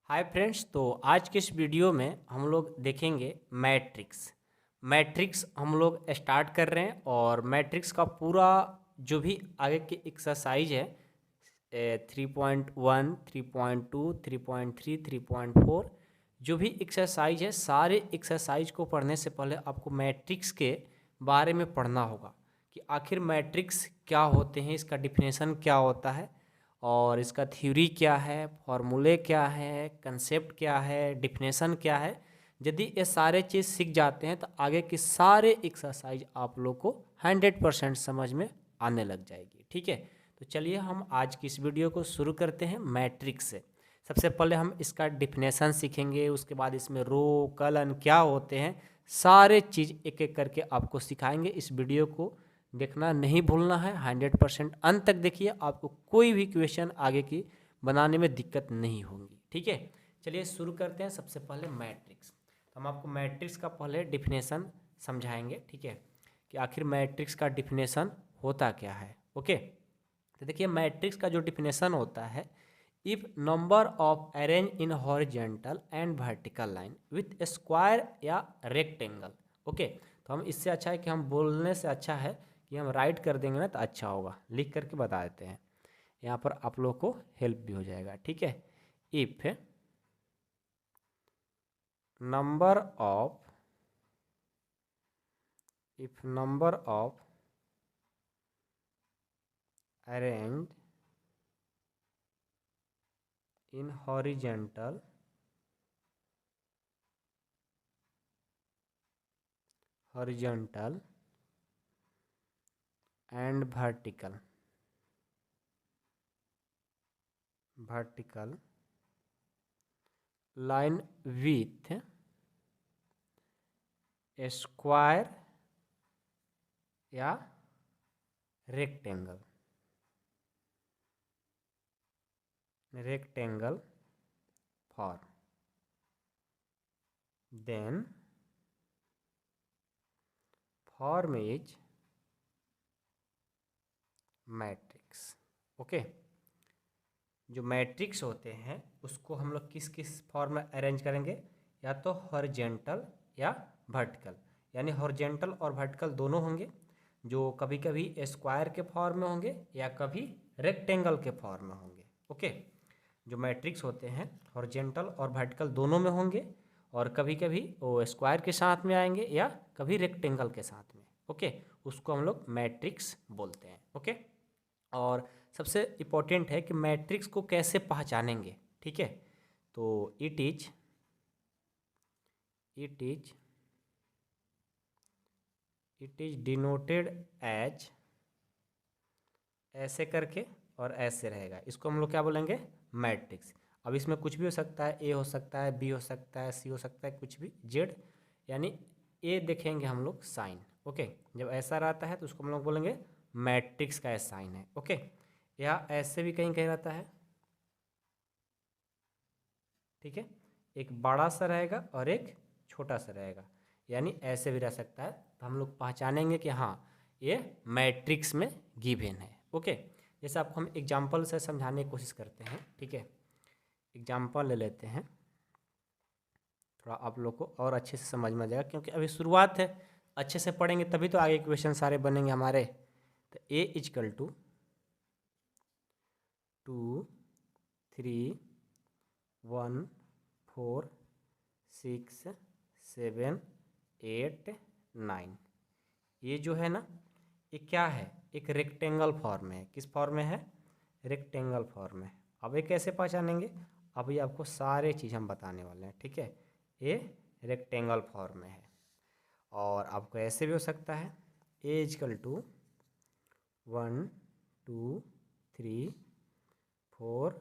Hi friends. तो आज के इस वीडियो में हम लोग देखेंगे मैट्रिक्स हम लोग स्टार्ट कर रहे हैं। और मैट्रिक्स का पूरा जो भी आगे की एक्सरसाइज है 3.1 3.2 3.3 3.4 जो भी एक्सरसाइज है, सारे एक्सरसाइज को पढ़ने से पहले आपको मैट्रिक्स के बारे में पढ़ना होगा कि आखिर मैट्रिक्स क्या होते हैं, इसका डिफिनेशन क्या होता है और इसका थ्योरी क्या है, फॉर्मूले क्या है, कंसेप्ट क्या है, डिफिनेशन क्या है। यदि ये सारे चीज़ सीख जाते हैं तो आगे की सारे एक्सरसाइज आप लोग को 100% समझ में आने लग जाएगी। ठीक है, तो चलिए हम आज की इस वीडियो को शुरू करते हैं मैट्रिक्स से। सबसे पहले हम इसका डिफिनेशन सीखेंगे, उसके बाद इसमें रो कॉलम क्या होते हैं, सारे चीज़ एक एक करके आपको सिखाएंगे। इस वीडियो को देखना नहीं भूलना है, 100% अंत तक देखिए, आपको कोई भी क्वेश्चन आगे की बनाने में दिक्कत नहीं होगी। ठीक है, चलिए शुरू करते हैं। सबसे पहले मैट्रिक्स, तो हम आपको मैट्रिक्स का पहले डिफिनेशन समझाएंगे। ठीक है, कि आखिर मैट्रिक्स का डिफिनेशन होता क्या है। ओके, तो देखिए मैट्रिक्स का जो डिफिनेशन होता है, if number of arrange in horizontal and vertical line with square या रेक्टेंगल। ओके, तो हम इससे अच्छा है कि हम बोलने से अच्छा है कि हम राइट कर देंगे ना, तो अच्छा होगा। लिख करके बता देते हैं, यहाँ पर आप लोग को हेल्प भी हो जाएगा। ठीक है, if number of arrange in horizontal and vertical line with a square या rectangle form, then form is matrix. Okay, जो मैट्रिक्स होते हैं उसको हम लोग किस किस फॉर्म में अरेंज करेंगे, या तो हॉरिजेंटल या वर्टिकल। यानी हॉरिजेंटल और वर्टिकल दोनों होंगे, जो कभी कभी स्क्वायर के फॉर्म में होंगे या कभी रेक्टेंगल के फॉर्म में होंगे। ओके, जो मैट्रिक्स होते हैं हॉरिजेंटल और वर्टिकल दोनों में होंगे, और कभी कभी वो स्क्वायर के साथ में आएंगे या कभी रेक्टेंगल के साथ में। ओके, उसको हम लोग मैट्रिक्स बोलते हैं। ओके, और सबसे इम्पोर्टेंट है कि मैट्रिक्स को कैसे पहचानेंगे। ठीक है, तो इट इज डिनोटेड एज, ऐसे करके और ऐसे रहेगा, इसको हम लोग क्या बोलेंगे, मैट्रिक्स। अब इसमें कुछ भी हो सकता है, ए हो सकता है, बी हो सकता है, सी हो सकता है, कुछ भी, जेड। यानी ए देखेंगे हम लोग साइन। ओके, जब ऐसा रहता है तो उसको हम लोग बोलेंगे मैट्रिक्स का साइन है। ओके, या ऐसे भी कहीं कहीं रहता है। ठीक है, एक बड़ा सा रहेगा और एक छोटा सा रहेगा, यानी ऐसे भी रह सकता है। तो हम लोग पहचानेंगे कि हाँ ये मैट्रिक्स में गिवन है। ओके, जैसे आपको हम एग्जांपल से समझाने की कोशिश करते हैं। ठीक है, एग्जांपल ले लेते हैं, थोड़ा आप लोग को और अच्छे से समझ में आ जाएगा, क्योंकि अभी शुरुआत है। अच्छे से पढ़ेंगे तभी तो आगे क्वेश्चन सारे बनेंगे हमारे। तो ए इजकल टू 2 3 1 4 6 7 8 9, ये जो है ना, ये क्या है, एक रेक्टेंगल फॉर्म है। किस फॉर्म में है, रेक्टेंगल फॉर्म में। अब ये कैसे पहचानेंगे, अब ये आपको सारे चीज़ हम बताने वाले हैं। ठीक है, ये रेक्टेंगल फॉर्म में है। और आपको ऐसे भी हो सकता है, ए इजकल टू 1 2 3 4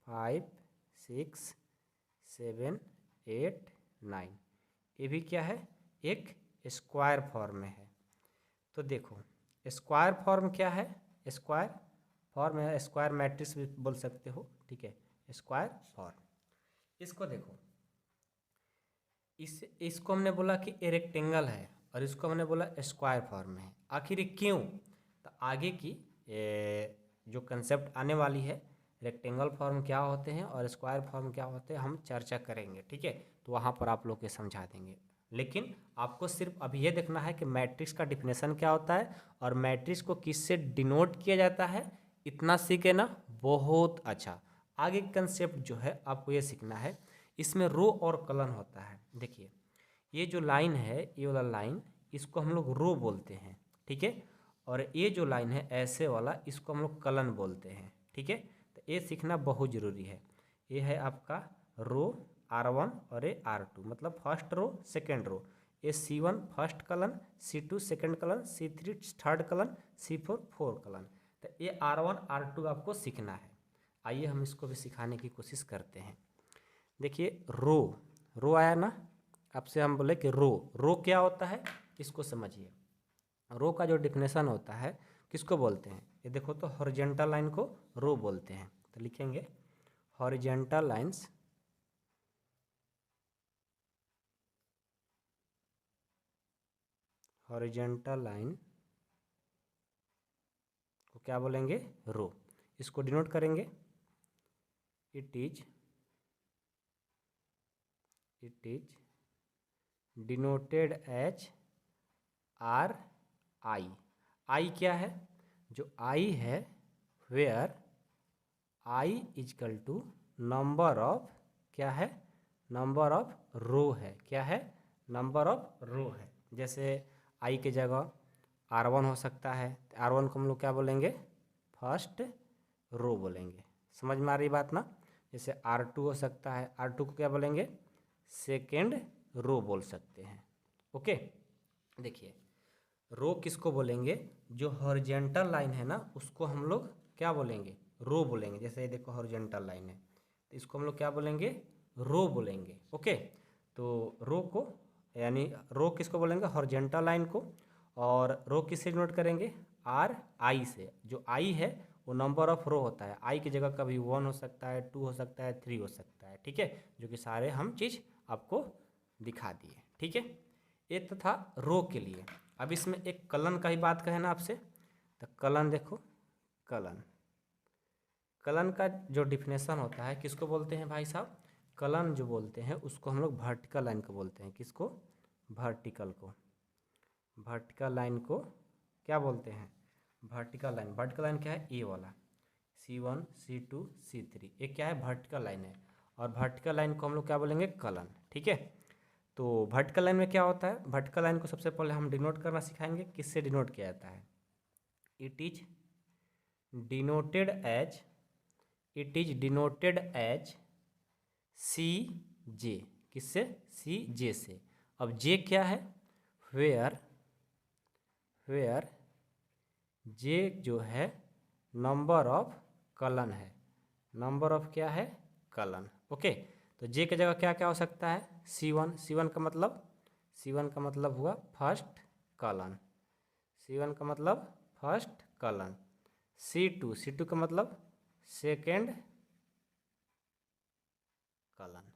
5 6 7 8 9, ये भी क्या है, एक स्क्वायर फॉर्म में है। तो देखो स्क्वायर फॉर्म क्या है, स्क्वायर फॉर्म है, स्क्वायर मैट्रिक्स भी बोल सकते हो। ठीक है, स्क्वायर फॉर्म, इसको देखो, इसको हमने बोला कि ये रेक्टेंगल है, और इसको हमने बोला स्क्वायर फॉर्म है। आखिर ये क्यों, तो आगे की जो कंसेप्ट आने वाली है रेक्टेंगल फॉर्म क्या होते हैं और स्क्वायर फॉर्म क्या होते हैं हम चर्चा करेंगे, ठीक है। तो वहाँ पर आप लोग के समझा देंगे, लेकिन आपको सिर्फ अभी ये देखना है कि मैट्रिक्स का डिफिनेशन क्या होता है और मैट्रिक्स को किससे डिनोट किया जाता है, इतना सीखे ना, बहुत अच्छा। आगे कंसेप्ट जो है आपको ये सीखना है, इसमें रो और कॉलम होता है। देखिए ये जो लाइन है, ये वाला लाइन, इसको हम लोग रो बोलते हैं, ठीक है। और ये जो लाइन है ऐसे वाला, इसको हम लोग कॉलम बोलते हैं, ठीक है। तो ये सीखना बहुत ज़रूरी है। ये है आपका रो R1 और ये R2, मतलब फर्स्ट रो सेकेंड रो। ये C1 first column, C2 second column, C3 third column, C4 fourth column. तो ये R1 R2 आपको सीखना है। आइए हम इसको भी सिखाने की कोशिश करते हैं। देखिए रो, रो आया ना, आपसे हम बोले कि रो क्या होता है, इसको समझिए। रो का जो डिफिनेशन होता है किसको बोलते हैं, ये देखो तो हॉरिजॉन्टल लाइन को रो बोलते हैं। तो लिखेंगे हॉरिजॉन्टल लाइंस, हॉरिजॉन्टल लाइन को क्या बोलेंगे, रो। इसको डिनोट करेंगे, it is denoted as R I. I क्या है, जो आई है, where I equal to number of, क्या है, नंबर ऑफ रो है, क्या है, नंबर ऑफ रो है। जैसे आई के जगह R1 हो सकता है, तो R1 को हम लोग क्या बोलेंगे, फर्स्ट रो बोलेंगे। समझ में आ रही बात ना। जैसे R2 हो सकता है, R2 को क्या बोलेंगे, सेकेंड रो बोल सकते हैं, ओके। देखिए रो किसको बोलेंगे, जो हॉरिजॉन्टल लाइन है ना उसको हम लोग क्या बोलेंगे, रो बोलेंगे। जैसे ये देखो हॉरिजॉन्टल लाइन है, तो इसको हम लोग क्या बोलेंगे, रो बोलेंगे, ओके। तो रो को, यानी रो किसको बोलेंगे, हॉरिजॉन्टल लाइन को। और रो किससे नोट करेंगे, आर आई से। जो आई है वो नंबर ऑफ रो होता है, आई की जगह कभी 1 हो सकता है, 2 हो सकता है, 3 हो सकता है, ठीक है। जो कि सारे हम चीज़ आपको दिखा दिए, ठीक है। ये तो था रो के लिए। अब इसमें एक कलन का ही बात कहें ना आपसे, तो कलन देखो, कलन, कलन का जो डिफिनेशन होता है किसको बोलते हैं भाई साहब, कलन जो बोलते हैं उसको हम लोग वर्टिकल लाइन को बोलते हैं। किसको, वर्टिकल को, वर्टिकल लाइन को क्या बोलते हैं, वर्टिकल लाइन। वर्टिकल लाइन क्या है, ये वाला C1 C2 C3, ये क्या है, वर्टिकल लाइन है। और वर्टिकल लाइन को हम लोग क्या बोलेंगे, कलन, ठीक है। तो वर्टिकल लाइन में क्या होता है, वर्टिकल लाइन को सबसे पहले हम डिनोट करना सिखाएंगे। किससे डिनोट किया जाता है, it is denoted as, it is denoted as C J. किससे, सी जे से। अब जे क्या है, वेयर, वेयर जे जो है नंबर ऑफ कलन है, नंबर ऑफ क्या है, कलन, ओके। तो जे की जगह क्या क्या हो सकता है, C1, C1 का मतलब, C1 का मतलब हुआ फर्स्ट कलन, C1 का मतलब फर्स्ट कलन। C2, C2 का मतलब सेकेंड कलन।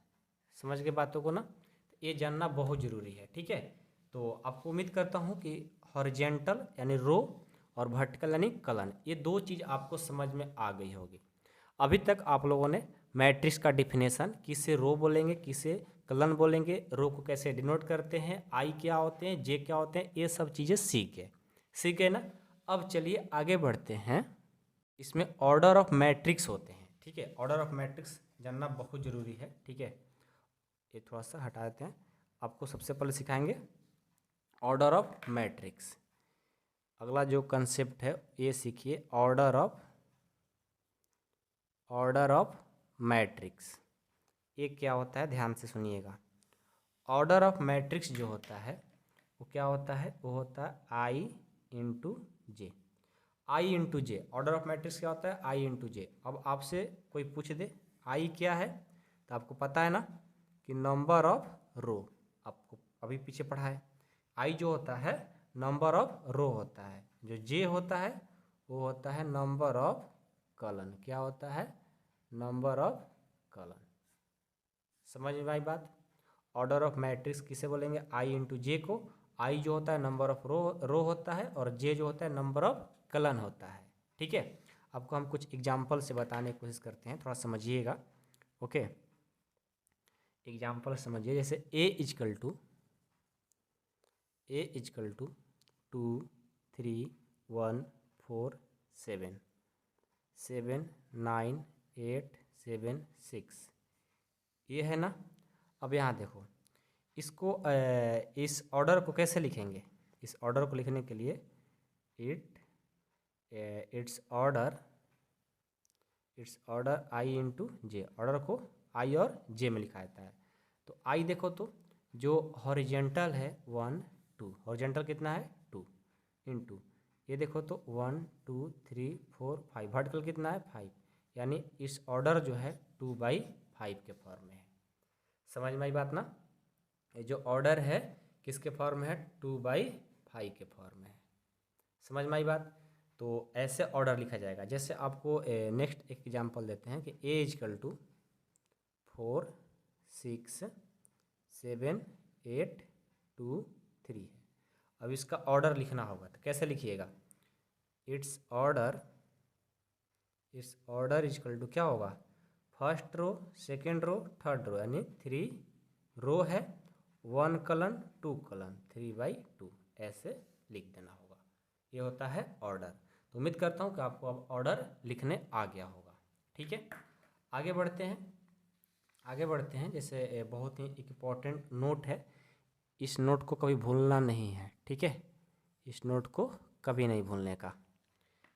समझ के बातों को ना, तो ये जानना बहुत ज़रूरी है, ठीक है। तो आपको उम्मीद करता हूँ कि हॉरिजॉन्टल यानी रो और वर्टिकल यानी कलन, ये दो चीज़ आपको समझ में आ गई होगी। अभी तक आप लोगों ने मैट्रिक्स का डिफिनेशन, किसे रो बोलेंगे, किसे कलन बोलेंगे, रो को कैसे डिनोट करते हैं, आई क्या होते हैं, जे क्या होते हैं, ये सब चीज़ें सीखे ना। अब चलिए आगे बढ़ते हैं। इसमें ऑर्डर ऑफ मैट्रिक्स होते हैं, ठीक है। ऑर्डर ऑफ मैट्रिक्स जानना बहुत ज़रूरी है, ठीक है। ये थोड़ा सा हटा देते हैं, आपको सबसे पहले सिखाएंगे ऑर्डर ऑफ मैट्रिक्स। अगला जो कंसेप्ट है ये सीखिए, ऑर्डर ऑफ मैट्रिक्स। ये क्या होता है, ध्यान से सुनिएगा। ऑर्डर ऑफ मैट्रिक्स जो होता है वो क्या होता है, वो होता है I into J. I into J, order of matrix क्या होता है, आई इंटू जे। अब आपसे कोई पूछ दे आई क्या है, तो आपको पता है ना कि नंबर ऑफ रो, आपको अभी पीछे पढ़ा है। आई जो होता है नंबर ऑफ रो होता है, जो जे होता है वो होता है नंबर ऑफ कॉलम। क्या होता है, नंबर ऑफ कॉलम। समझ में आई बात। ऑर्डर ऑफ मैट्रिक्स किसे बोलेंगे, आई इंटू जे को। आई जो होता है नंबर ऑफ रो होता है, और जे जो होता है नंबर ऑफ कॉलम होता है, ठीक है। आपको हम कुछ एग्जाम्पल से बताने की कोशिश करते हैं, थोड़ा समझिएगा। ओके, एग्जाम्पल समझिए। जैसे ए इजकल टू 2 3 1 4 7 7 9 8 7 6, ये है ना। अब यहाँ देखो, इसको इस ऑर्डर को कैसे लिखेंगे? इस ऑर्डर को लिखने के लिए it's order I into J, order को आई और जे में लिखा जाता है। तो आई देखो, तो जो हॉरिजेंटल है 1 2, हॉरिजेंटल कितना है 2 इंटू, ये देखो तो 1 2 3 4 5, वर्टिकल कितना है 5, यानी इस ऑर्डर जो है 2/5 के फॉर्म में है। समझ में आई बात ना? ये जो ऑर्डर है किसके फॉर्म में है? 2/5 के फॉर्म में है। समझ में आई बात? तो ऐसे ऑर्डर लिखा जाएगा। जैसे आपको नेक्स्ट एक एग्जांपल देते हैं कि ए इजकल टू 4 6 7 8 2 3 है। अब इसका ऑर्डर लिखना होगा, तो कैसे लिखिएगा? इट्स ऑर्डर इजकल टू क्या होगा? First row, second row, third row, यानी 3 रो है, 1 कॉलम 2 कॉलम, 3/2, ऐसे लिख देना होगा। ये होता है ऑर्डर। तो उम्मीद करता हूँ कि आपको अब ऑर्डर लिखने आ गया होगा। ठीक है, आगे बढ़ते हैं। जैसे बहुत ही इम्पोर्टेंट नोट है, इस नोट को कभी भूलना नहीं है। ठीक है, इस नोट को कभी नहीं भूलने का।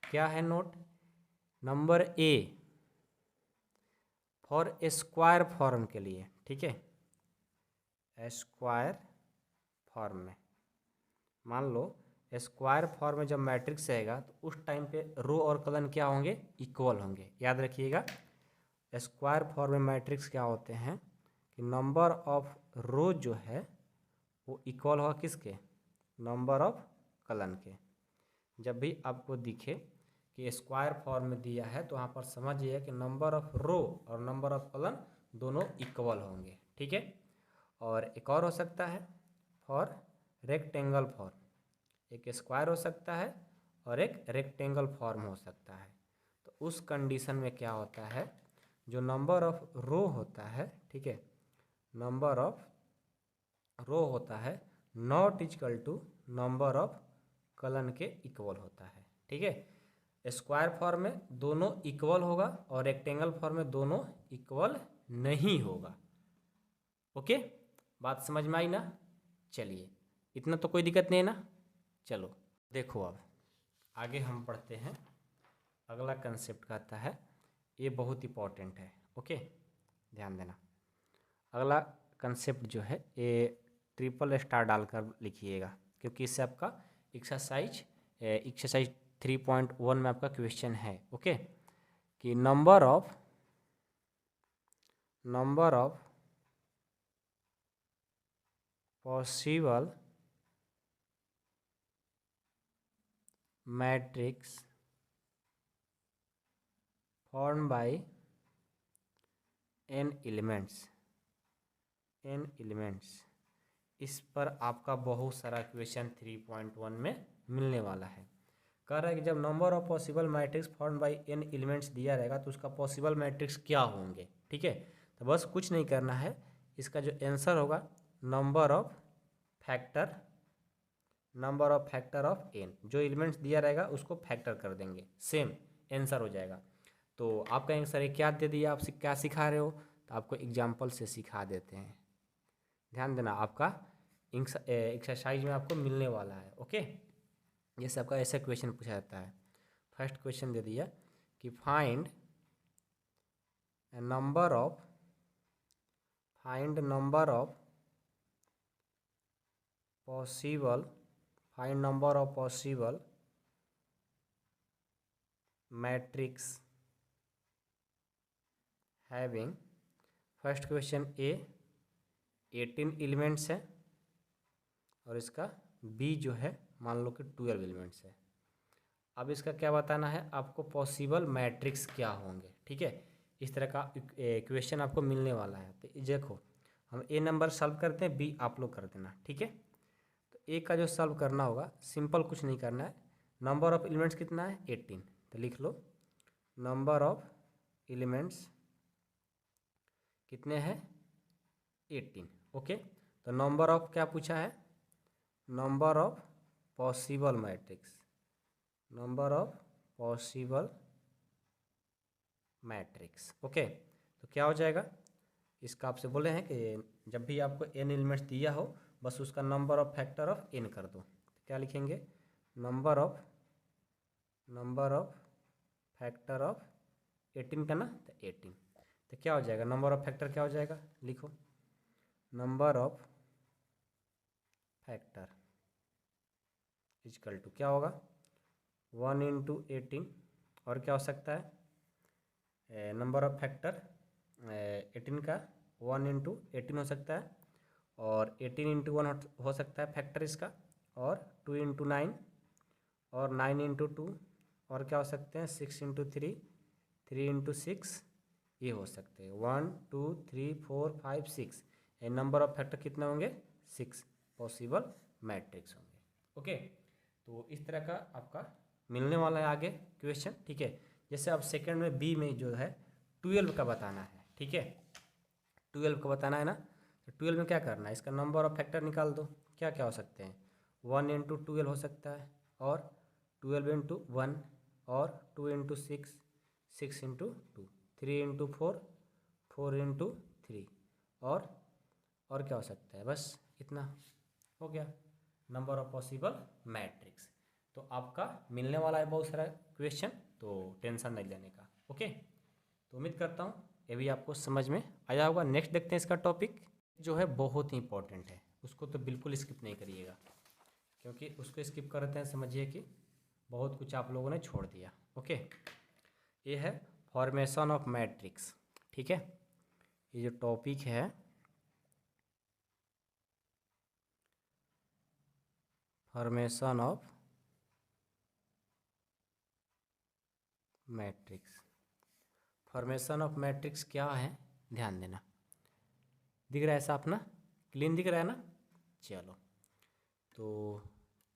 क्या है note? Number A for square form के लिए, ठीक है, स्क्वायर फॉर्म में मान लो स्क्वायर फॉर्म में जब मैट्रिक्स रहेगा तो उस टाइम पे रो और कॉलम क्या होंगे? इक्वल होंगे। याद रखिएगा, स्क्वायर फॉर्म में मैट्रिक्स क्या होते हैं कि नंबर ऑफ रो जो है वो इक्वल होगा किसके? नंबर ऑफ कॉलम के। जब भी आपको दिखे कि स्क्वायर फॉर्म में दिया है तो वहाँ पर समझिए कि नंबर ऑफ रो और नंबर ऑफ कॉलम दोनों इक्वल होंगे। ठीक है, और एक और हो सकता है फॉर रेक्टेंगल फॉर्म, एक स्क्वायर हो सकता है और एक रेक्टेंगल फॉर्म हो सकता है। तो उस कंडीशन में क्या होता है, जो नंबर ऑफ रो होता है, ठीक है, नंबर ऑफ रो होता है not equal to number of column के इक्वल होता है। ठीक है, स्क्वायर फॉर्म में दोनों इक्वल होगा और रेक्टेंगल फॉर्म में दोनों इक्वल नहीं होगा। ओके, बात समझ में आई ना? चलिए, इतना तो कोई दिक्कत नहीं है ना। चलो देखो, अब आगे हम पढ़ते हैं। अगला कंसेप्ट कहता है, ये बहुत इंपॉर्टेंट है। ओके, ध्यान देना। अगला कंसेप्ट जो है ये ट्रिपल स्टार डालकर लिखिएगा, क्योंकि इससे आपका एक्सरसाइज 3.1 में आपका क्वेश्चन है। ओके, कि number of possible matrix form by n elements. इस पर आपका बहुत सारा क्वेश्चन 3.1 में मिलने वाला है। कह रहा है कि जब number of possible matrix form by n elements दिया रहेगा तो उसका पॉसिबल मैट्रिक्स क्या होंगे। ठीक है, तो बस कुछ नहीं करना है, इसका जो आंसर होगा number of factor of n, जो एलिमेंट्स दिया रहेगा उसको फैक्टर कर देंगे, सेम आंसर हो जाएगा। तो आपका आंसर क्या दे दिया, आप क्या सिखा रहे हो? तो आपको एग्जाम्पल से सिखा देते हैं। ध्यान देना, आपका एक्सरसाइज में आपको मिलने वाला है। ओके, जैसे आपका ऐसा क्वेश्चन पूछा जाता है। फर्स्ट क्वेश्चन दे दिया कि find number of possible matrix having, first question A 18 elements है और इसका बी जो है मान लो कि 12 एलिमेंट्स है। अब इसका क्या बताना है आपको? पॉसिबल मैट्रिक्स क्या होंगे। ठीक है, इस तरह का क्वेश्चन आपको मिलने वाला है। तो देखो, हम ए नंबर सॉल्व करते हैं, बी आप लोग कर देना। ठीक है, तो ए का जो सॉल्व करना होगा, सिंपल कुछ नहीं करना है। नंबर ऑफ एलिमेंट्स कितना है? 18, तो लिख लो नंबर ऑफ एलिमेंट्स कितने हैं 18। ओके, तो नंबर ऑफ क्या पूछा है, number of possible matrix, number of possible matrix. Okay, तो क्या हो जाएगा, इसका आपसे बोले हैं कि जब भी आपको n एलिमेंट्स दिया हो बस उसका number of factor of n कर दो। तो क्या लिखेंगे, नंबर ऑफ फैक्टर ऑफ 18 का ना, तो 18। तो क्या हो जाएगा, नंबर ऑफ फैक्टर क्या हो जाएगा, लिखो number of factor is equal to क्या होगा 1 इंटू 18, और क्या हो सकता है नंबर ऑफ फैक्टर 18 का 1 इंटू 18 हो सकता है, और 18 इंटू 1 हो सकता है फैक्टर इसका, और 2 इंटू 9, और 9 इंटू 2, और क्या हो सकते हैं 6 इंटू 3, 3 इंटू 6, ये हो सकते हैं 1 2 3 4 5 6। नंबर ऑफ फैक्टर कितने होंगे 6 पॉसिबल मैट्रिक्स होंगे। ओके, तो इस तरह का आपका मिलने वाला है आगे क्वेश्चन। ठीक है, जैसे अब सेकंड में बी में जो है 12 का बताना है। ठीक है, 12 का बताना है ना, तो 12 में क्या करना है, इसका नंबर ऑफ फैक्टर निकाल दो। क्या क्या हो सकते हैं 1 इंटू 12 हो सकता है, और 12 इंटू 1, और 2 इंटू 6, 6 इंटू 2, 3 इंटू 4, 4 इंटू 3, और क्या हो सकता है, बस इतना हो गया नंबर ऑफ पॉसिबल मैट्रिक्स। तो आपका मिलने वाला है बहुत सारा क्वेश्चन, तो टेंशन नहीं लेने का। ओके, तो उम्मीद करता हूँ ये भी आपको समझ में आया होगा। नेक्स्ट देखते हैं, इसका टॉपिक जो है बहुत ही इंपॉर्टेंट है, उसको तो बिल्कुल स्किप नहीं करिएगा, क्योंकि उसको स्किप करते हैं समझिए कि बहुत कुछ आप लोगों ने छोड़ दिया। ओके, ये है फॉर्मेशन ऑफ मैट्रिक्स। ठीक है, ये जो टॉपिक है formation of matrix, formation of matrix क्या है ध्यान देना। दिख रहा है साफ ना, क्लीन दिख रहा है ना, चलो तो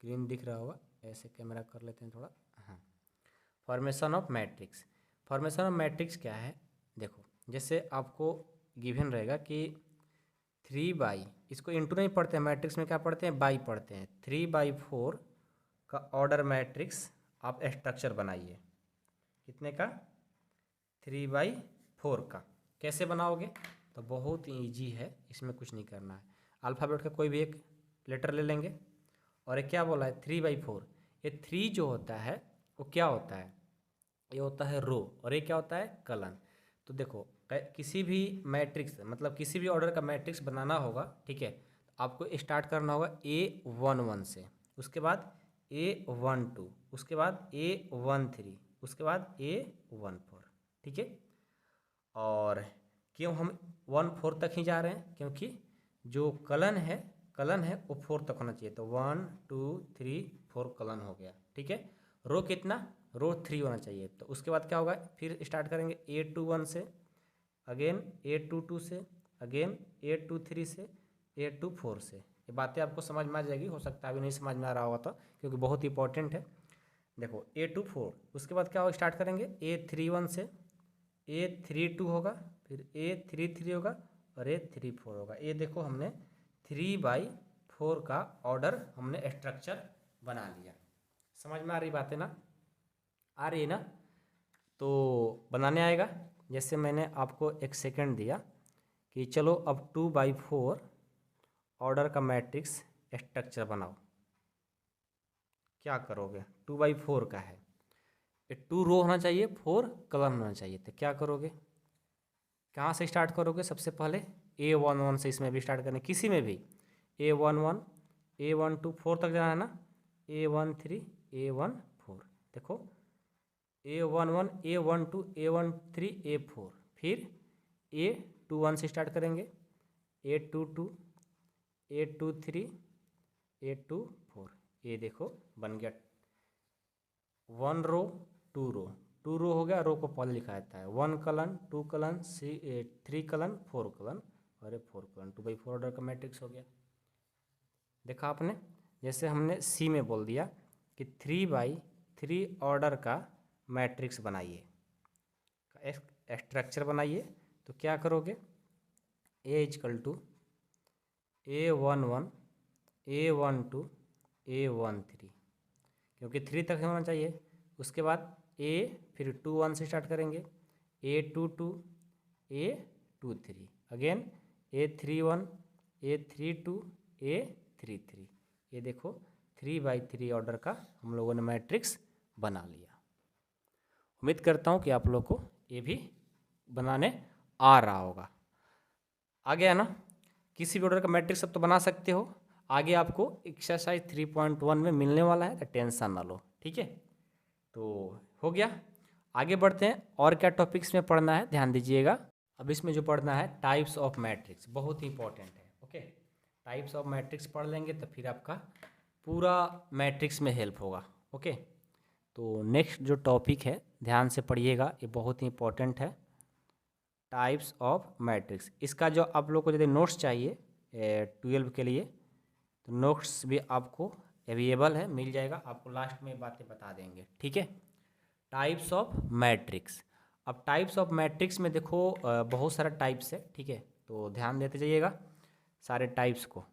क्लीन दिख रहा होगा, ऐसे कैमरा कर लेते हैं थोड़ा। हाँ, formation of matrix, formation of matrix क्या है, देखो जैसे आपको गिवन रहेगा कि 3/, इसको इंटू नहीं पढ़ते हैं, मैट्रिक्स में क्या पढ़ते हैं बाई पढ़ते हैं, 3/4 का ऑर्डर मैट्रिक्स आप स्ट्रक्चर बनाइए। कितने का 3/4 का। कैसे बनाओगे, तो बहुत ही ईजी है, इसमें कुछ नहीं करना है। अल्फ़ाबेट का कोई भी एक लेटर ले लेंगे, और ये क्या बोला है 3/4, ये 3 जो होता है वो क्या होता है, ये होता है रो, और ये क्या होता है कलन। तो देखो किसी भी मैट्रिक्स मतलब किसी भी ऑर्डर का मैट्रिक्स बनाना होगा, ठीक है, आपको स्टार्ट करना होगा A11 से, उसके बाद A12, उसके बाद A13, उसके बाद A14। ठीक है, और क्यों हम 1/4 तक ही जा रहे हैं, क्योंकि जो कलन है वो 4 तक होना चाहिए, तो 1 2 3 4 कलन हो गया। ठीक है, रो कितना, रो 3 होना चाहिए। तो उसके बाद क्या होगा, फिर स्टार्ट करेंगे A21 से, अगेन A22 से, अगेन A23 से, A24 से। ये बातें आपको समझ में आ जाएगी, हो सकता है अभी नहीं समझ में आ रहा होगा तो, क्योंकि बहुत इंपॉर्टेंट है। देखो A24, उसके बाद क्या होगा, स्टार्ट करेंगे A31 से, A32 होगा, फिर A33 होगा, और A34 होगा। ये देखो हमने 3/4 का ऑर्डर हमने स्ट्रक्चर बना लिया। समझ में आ रही बातें ना, आ रही है ना, तो बनाने आएगा। जैसे मैंने आपको एक सेकंड दिया कि चलो अब 2/4 ऑर्डर का मैट्रिक्स स्ट्रक्चर बनाओ। क्या करोगे, 2/4 का है, 2 रो होना चाहिए, 4 कॉलम होना चाहिए, तो क्या करोगे, कहाँ से स्टार्ट करोगे, सबसे पहले A11 से इसमें भी स्टार्ट करना, किसी में भी A11 A12 4 तक जाना है ना, A13 A14, देखो A11 A12 A13 A4, फिर A21 से स्टार्ट करेंगे, A22 A23 A24। ये देखो बन गया 1 रो 2 रो, 2 रो हो गया, रो को पहले लिखा जाता है 1 कलन 2 कलन 3 कलन 4 कलन, और 4 कलन, 2/4 ऑर्डर का मैट्रिक्स हो गया। देखा आपने, जैसे हमने सी में बोल दिया कि 3/3 ऑर्डर का मैट्रिक्स बनाइए, स्ट्रक्चर बनाइए तो क्या करोगे, A=A11 A12 A13, क्योंकि 3 तक होना चाहिए। उसके बाद A फिर 21 से स्टार्ट करेंगे, A22 A23, again A31 A32 A33। ये देखो 3x3 ऑर्डर का हम लोगों ने मैट्रिक्स बना लिया। उम्मीद करता हूँ कि आप लोग को ये भी बनाने आ रहा होगा। आ गया ना, किसी भी ऑर्डर का मैट्रिक्स अब तो बना सकते हो। आगे आपको एक्सरसाइज 3.1 में मिलने वाला है, तो टेंशन ना लो, ठीक है। तो हो गया, आगे बढ़ते हैं। और क्या टॉपिक्स में पढ़ना है ध्यान दीजिएगा। अब इसमें जो पढ़ना है टाइप्स ऑफ मैट्रिक्स, बहुत ही इंपॉर्टेंट है। ओके, टाइप्स ऑफ मैट्रिक्स पढ़ लेंगे तो फिर आपका पूरा मैट्रिक्स में हेल्प होगा। ओके, तो नेक्स्ट जो टॉपिक है ध्यान से पढ़िएगा, ये बहुत ही इंपॉर्टेंट है, टाइप्स ऑफ मैट्रिक्स। इसका जो आप लोग को यदि नोट्स चाहिए 12 के लिए, तो नोट्स भी आपको अवेलेबल है, मिल जाएगा। आपको लास्ट में बातें बता देंगे, ठीक है। Types of matrix. अब टाइप्स ऑफ मैट्रिक्स में देखो बहुत सारा टाइप्स है, ठीक है, तो ध्यान देते जाइएगा सारे टाइप्स को।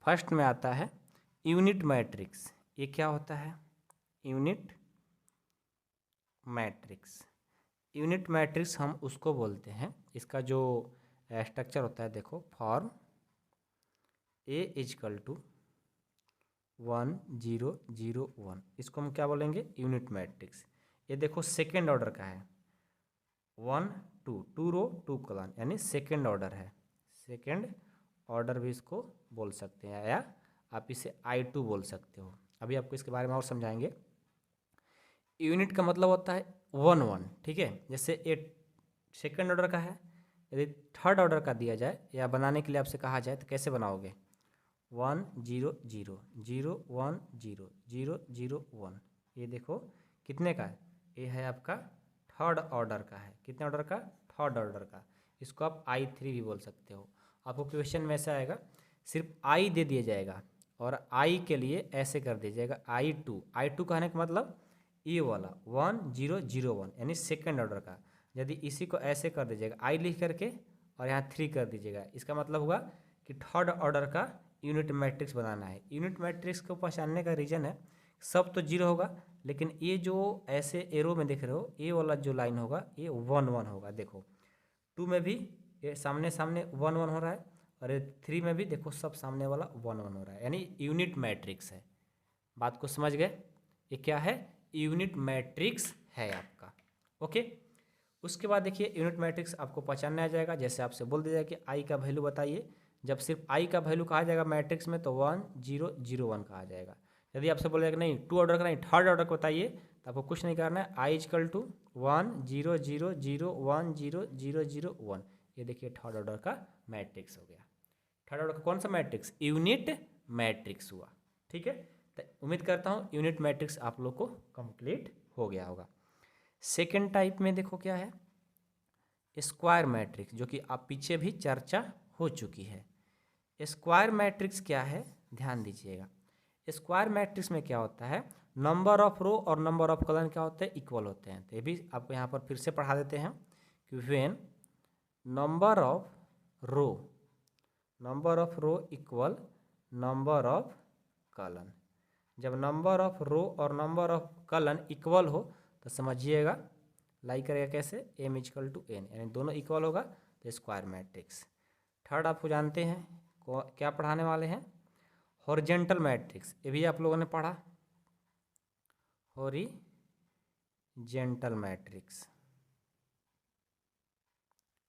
फर्स्ट में आता है यूनिट मैट्रिक्स। ये क्या होता है, यूनिट मैट्रिक्स। यूनिट मैट्रिक्स हम उसको बोलते हैं, इसका जो स्ट्रक्चर होता है देखो, फॉर्म A=1 0 0 1, इसको हम क्या बोलेंगे, यूनिट मैट्रिक्स। ये देखो सेकेंड ऑर्डर का है, 1 2 2 रो 2 कॉलम, यानी सेकेंड ऑर्डर है। सेकेंड ऑर्डर भी इसको बोल सकते हैं, या आप इसे I2 बोल सकते हो। अभी आपको इसके बारे में और समझाएंगे। यूनिट का मतलब होता है 1 1, ठीक है। जैसे ये सेकेंड ऑर्डर का है, यदि थर्ड ऑर्डर का दिया जाए या बनाने के लिए आपसे कहा जाए तो कैसे बनाओगे, 1 0 0 0 1 0 0 0 1। ये देखो कितने का है, ये है आपका थर्ड ऑर्डर का है। कितने ऑर्डर का, थर्ड ऑर्डर का। इसको आप I3 भी बोल सकते हो। आपको क्वेश्चन में ऐसा आएगा, सिर्फ I दे दिया जाएगा और I के लिए ऐसे कर दीजिएगा I2। I2 कहने का मतलब ये वाला 1 0 0 1, यानी सेकेंड ऑर्डर का। यदि इसी को ऐसे कर दीजिएगा I लिख करके और यहाँ 3 कर दीजिएगा, इसका मतलब हुआ कि थर्ड ऑर्डर का यूनिट मैट्रिक्स बनाना है। यूनिट मैट्रिक्स को पहचानने का रीज़न है, सब तो 0 होगा, लेकिन ये जो ऐसे एरो में देख रहे हो, ये वाला जो लाइन होगा ये 1 1 होगा। देखो 2 में भी ये सामने सामने 1 1 हो रहा है, और ये 3 में भी देखो सब सामने वाला 1 1 हो रहा है, यानी यूनिट मैट्रिक्स है। बात को समझ गए, ये क्या है, यूनिट मैट्रिक्स है आपका। ओके, उसके बाद देखिए यूनिट मैट्रिक्स आपको पहचानना आ जाएगा। जैसे आपसे बोल दिया जाए कि आई का वैल्यू बताइए, जब सिर्फ आई का वैल्यू कहा जाएगा मैट्रिक्स में तो 1 0 0 1 कहा जाएगा। यदि आपसे बोला जाएगा नहीं टू ऑर्डर का नहीं थर्ड ऑर्डर को बताइए, तो आपको कुछ नहीं करना है, I=1 0 0 0 1 0 0 0 1। ये देखिए थर्ड ऑर्डर का मैट्रिक्स हो गया। थर्ड ऑर्डर का कौन सा मैट्रिक्स, यूनिट मैट्रिक्स हुआ, ठीक है। तो उम्मीद करता हूँ यूनिट मैट्रिक्स आप लोग को कंप्लीट हो गया होगा। सेकेंड टाइप में देखो क्या है, स्क्वायर मैट्रिक्स, जो कि आप पीछे भी चर्चा हो चुकी है। स्क्वायर मैट्रिक्स क्या है, ध्यान दीजिएगा। स्क्वायर मैट्रिक्स में क्या होता है, नंबर ऑफ रो और नंबर ऑफ कॉलम क्या होते हैं, इक्वल होते हैं। तो ये भी आपको यहाँ पर फिर से पढ़ा देते हैं कि when number of row equal number of column. जब नंबर ऑफ रो और नंबर ऑफ कॉलम इक्वल हो तो समझिएगा लाइक करेगा कैसे, m=n, यानी दोनों इक्वल होगा तो स्क्वायर मैट्रिक्स। थर्ड आपको जानते हैं क्या पढ़ाने वाले हैं, हॉरिजेंटल मैट्रिक्स। ये भी आप लोगों ने पढ़ा, हॉरिजेंटल मैट्रिक्स।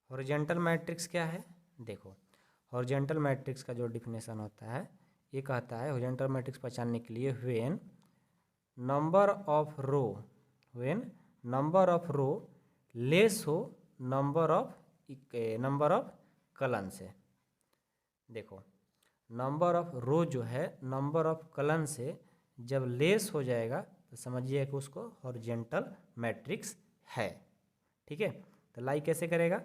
हॉरिजेंटल मैट्रिक्स क्या है, देखो हॉरिजेंटल मैट्रिक्स का जो डिफिनेशन होता है, ये कहता है हॉरिजेंटल मैट्रिक्स पहचानने के लिए when number of row less हो नंबर ऑफ कॉलम से। देखो नंबर ऑफ रो जो है नंबर ऑफ कॉलम से जब लेस हो जाएगा तो समझिए कि उसको हॉरिजेंटल मैट्रिक्स है, ठीक है। तो लाइक कैसे करेगा,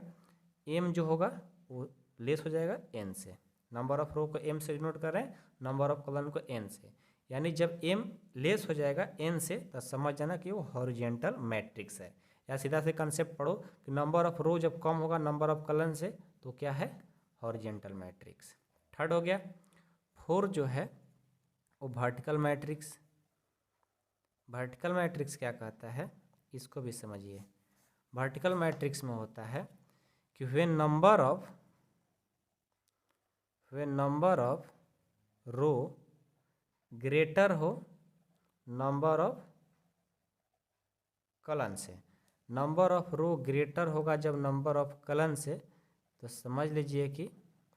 m जो होगा वो लेस हो जाएगा n से। नंबर ऑफ रो को m से डिनोट कर रहे हैं, नंबर ऑफ कॉलम को n से, यानी जब m लेस हो जाएगा n से तो समझ जाना कि वो हॉरिजेंटल मैट्रिक्स है, या सीधा से कंसेप्ट पढ़ो कि नंबर ऑफ रो जब कम होगा नंबर ऑफ कॉलम से तो क्या है, हॉरिजेंटल मैट्रिक्स। थर्ड हो गया। फोर जो है वो वर्टिकल मैट्रिक्स। वर्टिकल मैट्रिक्स क्या कहता है, इसको भी समझिए। वर्टिकल मैट्रिक्स में होता है कि when number of row greater हो नंबर ऑफ कॉलम से। नंबर ऑफ रो ग्रेटर होगा जब नंबर ऑफ कॉलम से, तो समझ लीजिए कि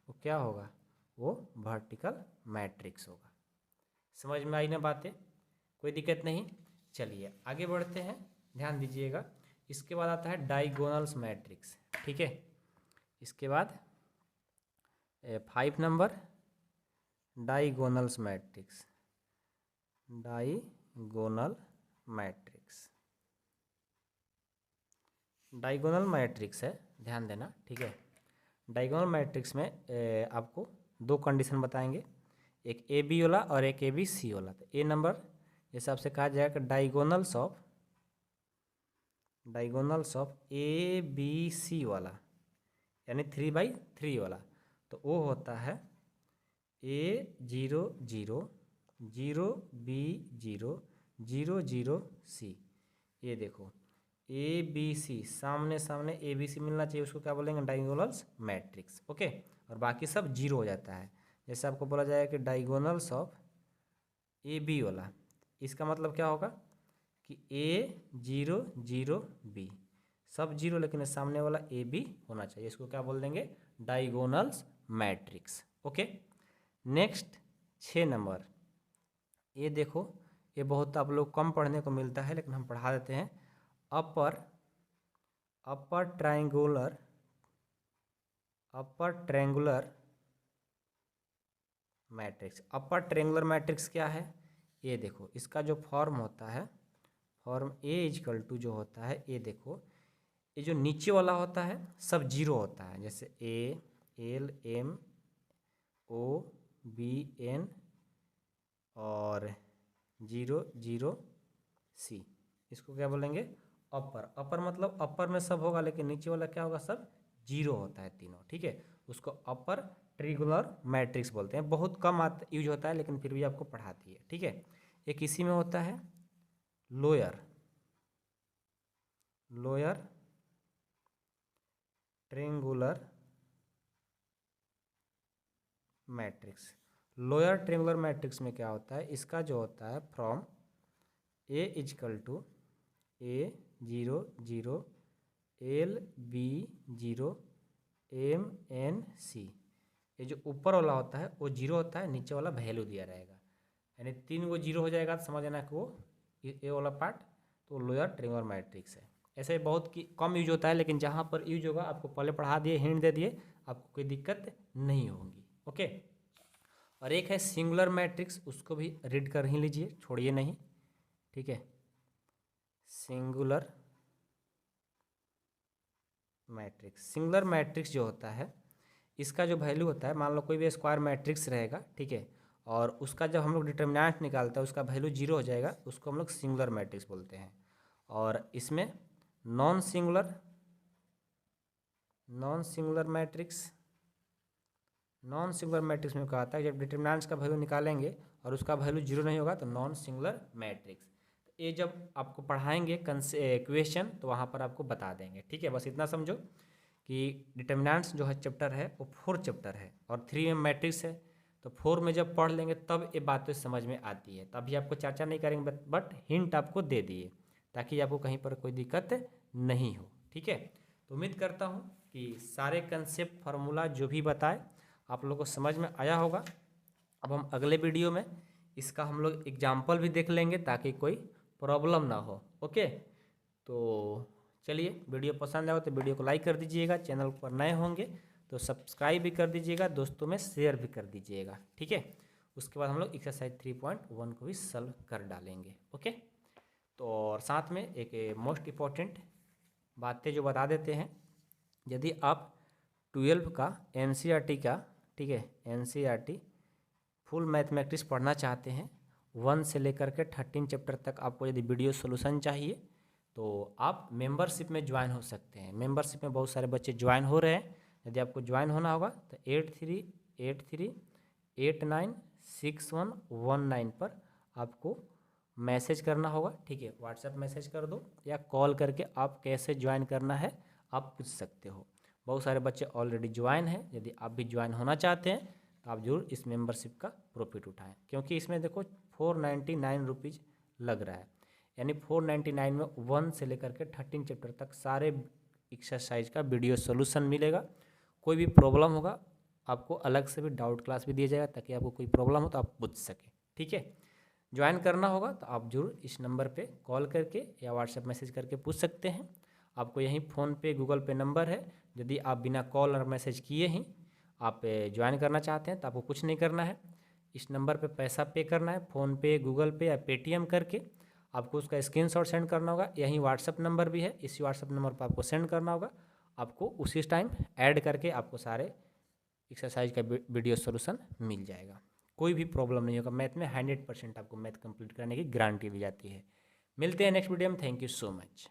वो क्या होगा, वो वर्टिकल मैट्रिक्स होगा। समझ में आई ना बातें, कोई दिक्कत नहीं। चलिए आगे बढ़ते हैं, ध्यान दीजिएगा। इसके बाद आता है डायगोनल्स मैट्रिक्स, ठीक है। इसके बाद 5 number diagonals matrix. Diagonal matrix, diagonal matrix है, ध्यान देना, ठीक है। डायगोनल मैट्रिक्स में आपको दो कंडीशन बताएंगे, एक ए बी वाला और एक ए बी सी वाला। तो ए नंबर हिसाब से कहा जाएगा diagonals of A B C वाला, यानी 3/3 वाला। तो वो होता है A0 0 0 B0 0 0 C। ये देखो ए बी सी सामने सामने ए बी सी मिलना चाहिए, उसको क्या बोलेंगे, डायगोनल्स मैट्रिक्स, ओके। और बाकी सब जीरो हो जाता है। जैसे आपको बोला जाएगा कि डायगोनल्स ऑफ ए बी वाला, इसका मतलब क्या होगा कि A0 0 B सब जीरो, लेकिन सामने वाला ए बी होना चाहिए, इसको क्या बोल देंगे, diagonals matrix, okay. Next 6 number, ये देखो, ये बहुत आप लोग कम पढ़ने को मिलता है लेकिन हम पढ़ा देते हैं। Upper triangular matrix. Upper triangular matrix क्या है, ये देखो, इसका जो फॉर्म होता है, फॉर्म A= जो होता है, ये देखो, ये जो नीचे वाला होता है सब जीरो होता है, जैसे A L M O B N और 0 0 C, इसको क्या बोलेंगे, अपर। अपर मतलब अपर में सब होगा लेकिन नीचे वाला क्या होगा, सब जीरो होता है तीनों, ठीक है। उसको अपर ट्रायंगुलर मैट्रिक्स बोलते हैं। बहुत कम यूज होता है लेकिन फिर भी आपको पढ़ाती है, ठीक है। एक इसी में होता है lower triangular matrix. Lower triangular matrix में क्या होता है, इसका जो होता है from A=A0 0 L B 0 M N C। ये जो ऊपर वाला होता है वो जीरो होता है, नीचे वाला वैल्यू दिया रहेगा, यानी 3 वो जीरो हो जाएगा तो समझ लेना कि वो ए वाला पार्ट तो लोअर ट्रायंगुलर मैट्रिक्स है। ऐसे बहुत की कम यूज होता है लेकिन जहाँ पर यूज होगा आपको पहले पढ़ा दिए, हिंट दे दिए, आपको कोई दिक्कत नहीं होगी, ओके। और एक है सिंगुलर मैट्रिक्स, उसको भी रीड कर ही लीजिए, छोड़िए नहीं, ठीक है। सिंगुलर मैट्रिक्स, सिंगुलर मैट्रिक्स जो होता है, इसका जो वैल्यू होता है, मान लो कोई भी स्क्वायर मैट्रिक्स रहेगा, ठीक है, और उसका जब हम लोग डिटर्मिनेंट निकालते हैं उसका वैल्यू जीरो हो जाएगा, उसको हम लोग सिंगुलर मैट्रिक्स बोलते हैं। और इसमें नॉन सिंगुलर मैट्रिक्स में कहा था जब डिटर्मिनेंट्स का वैल्यू निकालेंगे और उसका वैल्यू जीरो नहीं होगा तो नॉन सिंगुलर मैट्रिक्स। ये जब आपको पढ़ाएंगे क्वेश्चन तो वहाँ पर आपको बता देंगे, ठीक है। बस इतना समझो कि डिटर्मिनेंट्स जो है चैप्टर है वो 4 चैप्टर है और 3 में मैट्रिक्स है, तो 4 में जब पढ़ लेंगे तब ये बातें समझ में आती है। तभी आपको चर्चा नहीं करेंगे बट हिंट आपको दे दिए ताकि आपको कहीं पर कोई दिक्कत नहीं हो, ठीक है। तो उम्मीद करता हूँ कि सारे कंसेप्ट फार्मूला जो भी बताए आप लोगों को समझ में आया होगा। अब हम अगले वीडियो में इसका हम लोग एग्जाम्पल भी देख लेंगे ताकि कोई प्रॉब्लम ना हो, ओके। तो चलिए, वीडियो पसंद आए तो वीडियो को लाइक कर दीजिएगा, चैनल पर नए होंगे तो सब्सक्राइब भी कर दीजिएगा, दोस्तों में शेयर भी कर दीजिएगा, ठीक है। उसके बाद हम लोग एक्सरसाइज 3.1 को भी सॉल्व कर डालेंगे, ओके। तो और साथ में एक मोस्ट इम्पॉर्टेंट बातें जो बता देते हैं, यदि आप 12 का NCERT का, ठीक है, NCERT फुल मैथमेटिक्स पढ़ना चाहते हैं 1 से लेकर के 13 चैप्टर तक, आपको यदि वीडियो सोल्यूशन चाहिए तो आप मेंबरशिप में ज्वाइन हो सकते हैं। मेंबरशिप में बहुत सारे बच्चे ज्वाइन हो रहे हैं। यदि आपको ज्वाइन होना होगा तो 8383896119 पर आपको मैसेज करना होगा, ठीक है। व्हाट्सएप मैसेज कर दो या कॉल करके आप कैसे ज्वाइन करना है आप पूछ सकते हो। बहुत सारे बच्चे ऑलरेडी ज्वाइन हैं। यदि आप भी ज्वाइन होना चाहते हैं तो आप जरूर इस मेंबरशिप का प्रॉफिट उठाएं, क्योंकि इसमें देखो 499 रुपीज़ लग रहा है। यानी 499 में 1 से लेकर के 13 चैप्टर तक सारे एक्सरसाइज का वीडियो सोल्यूशन मिलेगा। कोई भी प्रॉब्लम होगा आपको अलग से भी डाउट क्लास भी दिया जाएगा, ताकि आपको कोई प्रॉब्लम हो तो आप पूछ सकें, ठीक है। ज्वाइन करना होगा तो आप जरूर इस नंबर पे कॉल करके या व्हाट्सएप मैसेज करके पूछ सकते हैं। आपको यहीं फ़ोनपे गूगल पे नंबर है। यदि आप बिना कॉल और मैसेज किए ही आप ज्वाइन करना चाहते हैं तो आपको कुछ नहीं करना है। इस नंबर पे पैसा पे करना है, फ़ोनपे गूगल पे या पेटीएम करके आपको उसका स्क्रीनशॉट सेंड करना होगा। यहीं व्हाट्सएप नंबर भी है, इसी व्हाट्सएप नंबर पर आपको सेंड करना होगा। आपको उसी टाइम ऐड करके आपको सारे एक्सरसाइज का वीडियो सोल्यूशन मिल जाएगा। कोई भी प्रॉब्लम नहीं होगा। मैथ में 100% आपको मैथ कंप्लीट करने की गारंटी दी जाती है। मिलते हैं नेक्स्ट वीडियो में। Thank you so much.